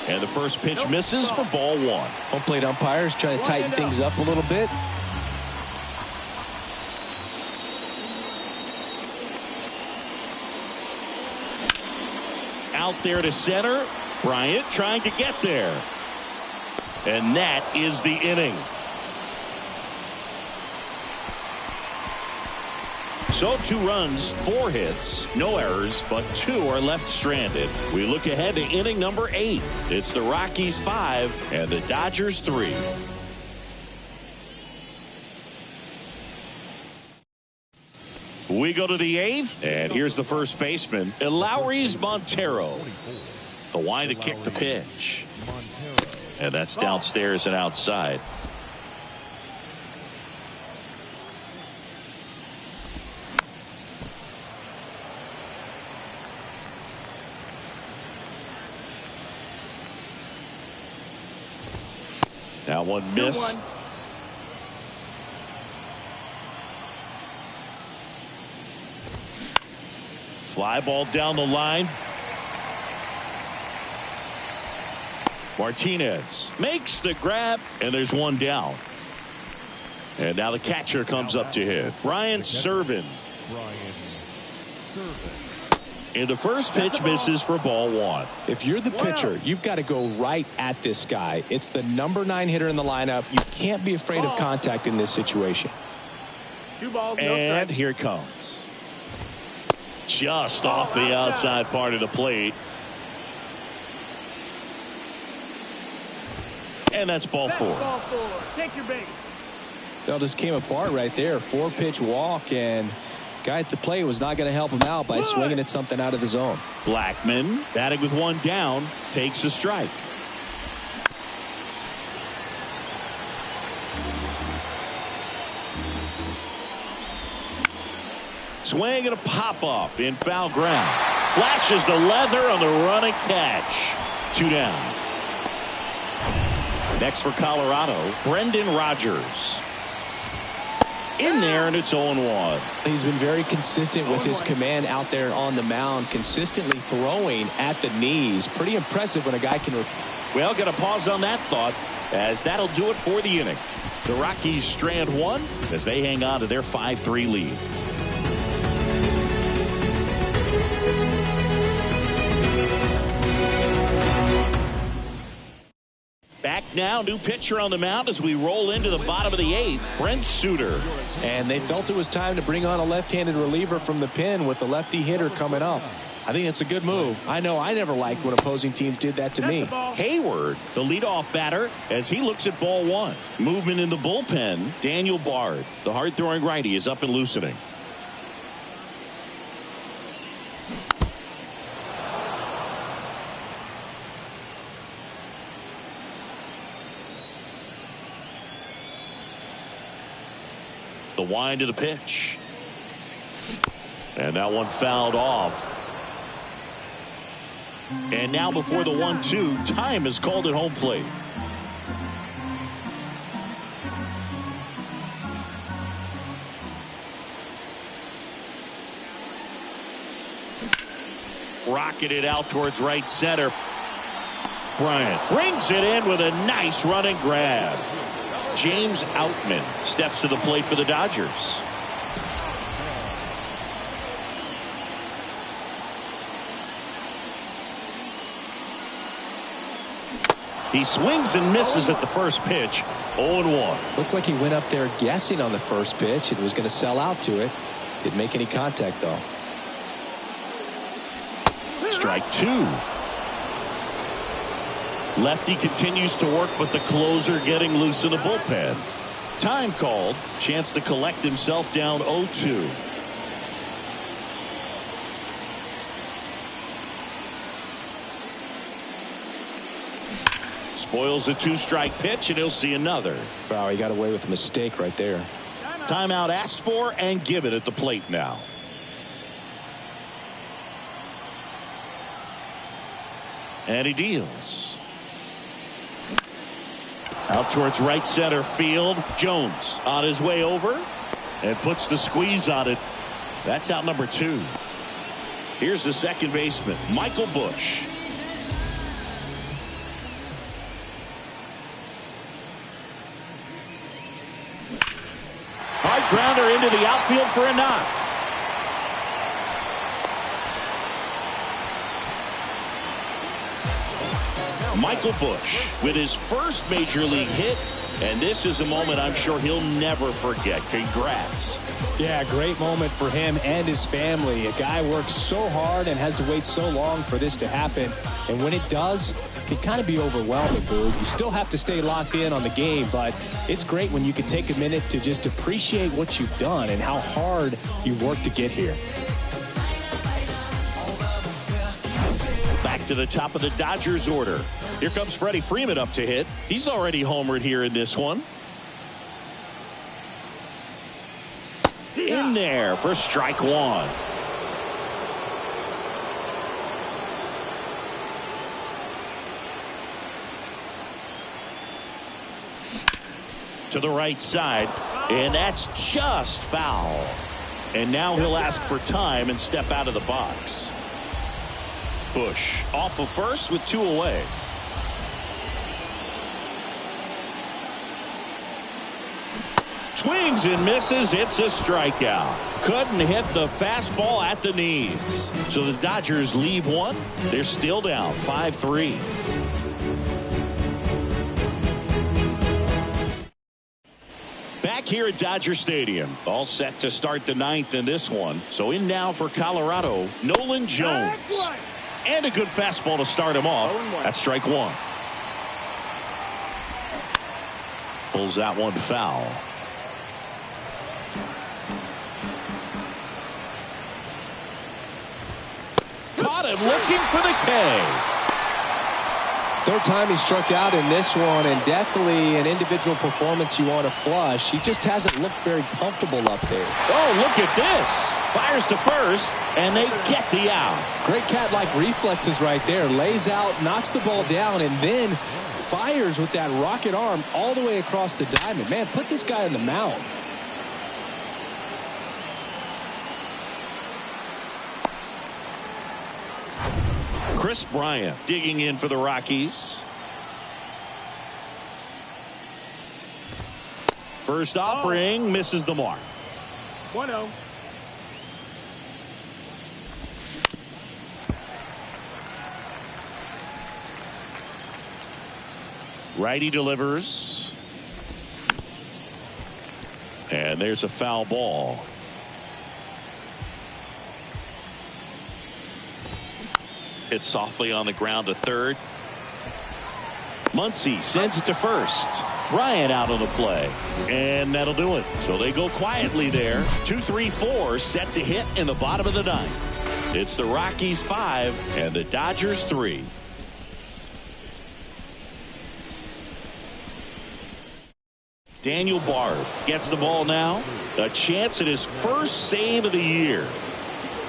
[SPEAKER 2] And the first pitch misses for ball 1.
[SPEAKER 3] Home plate umpires trying to tighten things up a little bit.
[SPEAKER 2] Out there to center. Bryant trying to get there. And that is the inning. So 2 runs, 4 hits, no errors, but 2 are left stranded. We look ahead to inning number 8. It's the Rockies 5 and the Dodgers 3. We go to the 8th, and here's the first baseman, Lowry's Montero. The wind to kick the pitch. And that's downstairs and outside. That one missed. Fly ball down the line. Martinez makes the grab, and there's 1 down. And now the catcher comes up to hit. Brian Serven. And the first pitch misses for ball 1.
[SPEAKER 3] If you're the pitcher, you've got to go right at this guy. It's the number 9 hitter in the lineup. You can't be afraid of contact in this situation.
[SPEAKER 5] 2 balls, no
[SPEAKER 2] and
[SPEAKER 5] strike.
[SPEAKER 2] Here it comes. Just off the outside part of the plate. And that's ball 4.
[SPEAKER 5] Ball 4. Take your base.
[SPEAKER 3] It all just came apart right there. 4-pitch walk, and guy at the plate was not going to help him out by swinging at something out of the zone.
[SPEAKER 2] Blackman batting with 1 down takes a strike. Swing and a pop up in foul ground. Flashes the leather on the running catch. 2 down. Next for Colorado, Brendan Rodgers. In there, and it's 0-1.
[SPEAKER 3] He's been very consistent with his command out there on the mound, consistently throwing at the knees. Pretty impressive when a guy can.
[SPEAKER 2] Well, going to pause on that thought, as that'll do it for the inning. The Rockies strand 1 as they hang on to their 5-3 lead. Back now, new pitcher on the mound as we roll into the bottom of the 8th, Brent Suter.
[SPEAKER 3] And they felt it was time to bring on a left-handed reliever from the pen with the lefty hitter coming up. I think it's a good move. I know I never liked when opposing teams did that to me.
[SPEAKER 2] Hayward, the leadoff batter, as he looks at ball 1. Movement in the bullpen, Daniel Bard. The hard-throwing righty is up and loosening. The wind of the pitch. And that one fouled off. And now before the 1-2, time is called at home plate. Rocketed out towards right center. Bryant brings it in with a nice running grab. James Outman steps to the plate for the Dodgers. He swings and misses at the first pitch. 0-1.
[SPEAKER 3] Looks like he went up there guessing on the first pitch and was going to sell out to it. Didn't make any contact, though.
[SPEAKER 2] Strike 2. Lefty continues to work, but the closer getting loose in the bullpen. Time called. Chance to collect himself down 0-2. Spoils the 2-strike pitch, and he'll see another.
[SPEAKER 3] Wow, he got away with a mistake right there.
[SPEAKER 2] Timeout asked for and given at the plate now. And he deals. Out towards right center field. Jones on his way over and puts the squeeze on it. That's out number 2. Here's the second baseman, Michael Busch. High grounder into the outfield for a knock. Michael Busch with his first major league hit, and this is a moment I'm sure he'll never forget. Congrats.
[SPEAKER 3] Yeah, great moment for him and his family. A guy works so hard and has to wait so long for this to happen, and when it does, it can kind of be overwhelming, Boog. You still have to stay locked in on the game, but it's great when you can take a minute to just appreciate what you've done and how hard you worked to get here.
[SPEAKER 2] Back to the top of the Dodgers order. Here comes Freddie Freeman up to hit. He's already homered here in this one. In there for strike 1. To the right side, and that's just foul. And now he'll ask for time and step out of the box. Busch off of first with 2 away. Swings and misses. It's a strikeout. Couldn't hit the fastball at the knees. So the Dodgers leave one. They're still down 5-3. Back here at Dodger Stadium, all set to start the 9th in this one. So in now for Colorado, Nolan Jones. And a good fastball to start him off. That's strike 1. Pulls that one foul. Caught him looking for the K.
[SPEAKER 3] Third time he struck out in this one, and definitely an individual performance you want to flush. He just hasn't looked very comfortable up there.
[SPEAKER 2] Oh, look at this. Fires to first, and they get the out.
[SPEAKER 3] Great cat-like reflexes right there. Lays out, knocks the ball down, and then fires with that rocket arm all the way across the diamond. Man, put this guy on the mound.
[SPEAKER 2] Chris Bryant digging in for the Rockies. First offering misses the mark.
[SPEAKER 5] 1-0.
[SPEAKER 2] Righty delivers. And there's a foul ball. Hit softly on the ground to third. Muncy sends it to first. Bryant out of the play. And that'll do it. So they go quietly there. 2-3-4 set to hit in the bottom of the 9th. It's the Rockies 5 and the Dodgers 3. Daniel Bard gets the ball now. A chance at his first save of the year.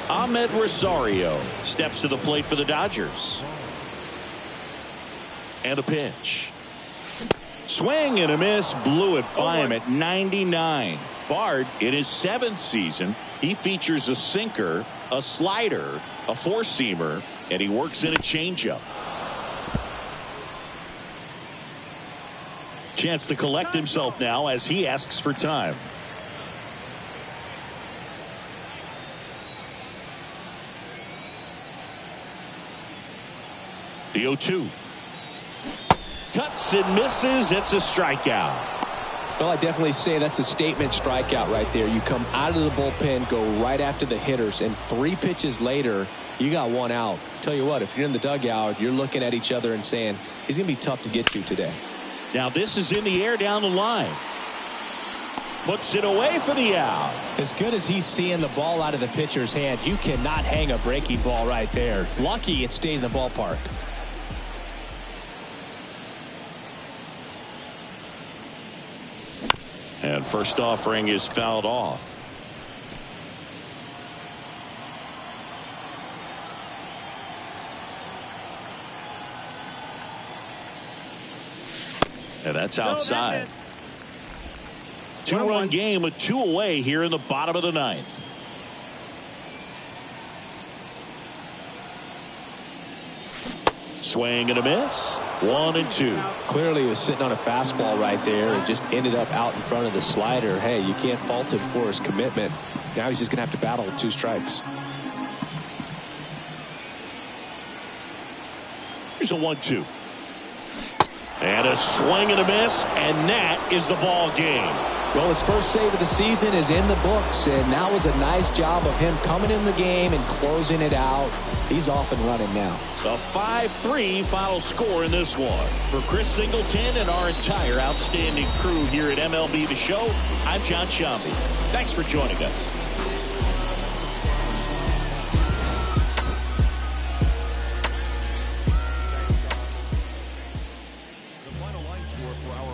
[SPEAKER 2] Ahmed Rosario steps to the plate for the Dodgers. And a pitch. Swing and a miss. Blew it by him at 99. Bard, in his 7th season, he features a sinker, a slider, a four-seamer, and he works in a changeup. Chance to collect himself now as he asks for time. The 0-2. Cuts and misses. It's a strikeout.
[SPEAKER 3] Well, I definitely say that's a statement strikeout right there. You come out of the bullpen, go right after the hitters, and 3 pitches later, you got 1 out. Tell you what, if you're in the dugout, you're looking at each other and saying, he's going to be tough to get to today.
[SPEAKER 2] Now this is in the air down the line. Puts it away for the out.
[SPEAKER 3] As good as he's seeing the ball out of the pitcher's hand, you cannot hang a breaking ball right there. Lucky it stayed in the ballpark.
[SPEAKER 2] And first offering is fouled off. And that's outside. 2-run game with 2 away here in the bottom of the 9th. Swing and a miss. 1-2.
[SPEAKER 3] Clearly he was sitting on a fastball right there and just ended up out in front of the slider. Hey, you can't fault him for his commitment. Now he's just going to have to battle with 2 strikes.
[SPEAKER 2] Here's a 1-2. And a swing and a miss, and that is the ball game.
[SPEAKER 3] Well, his first save of the season is in the books, and that was a nice job of him coming in the game and closing it out. He's off and running now.
[SPEAKER 2] A 5-3 final score in this one. For Chris Singleton and our entire outstanding crew here at MLB The Show, I'm John Shambi. Thanks for joining us.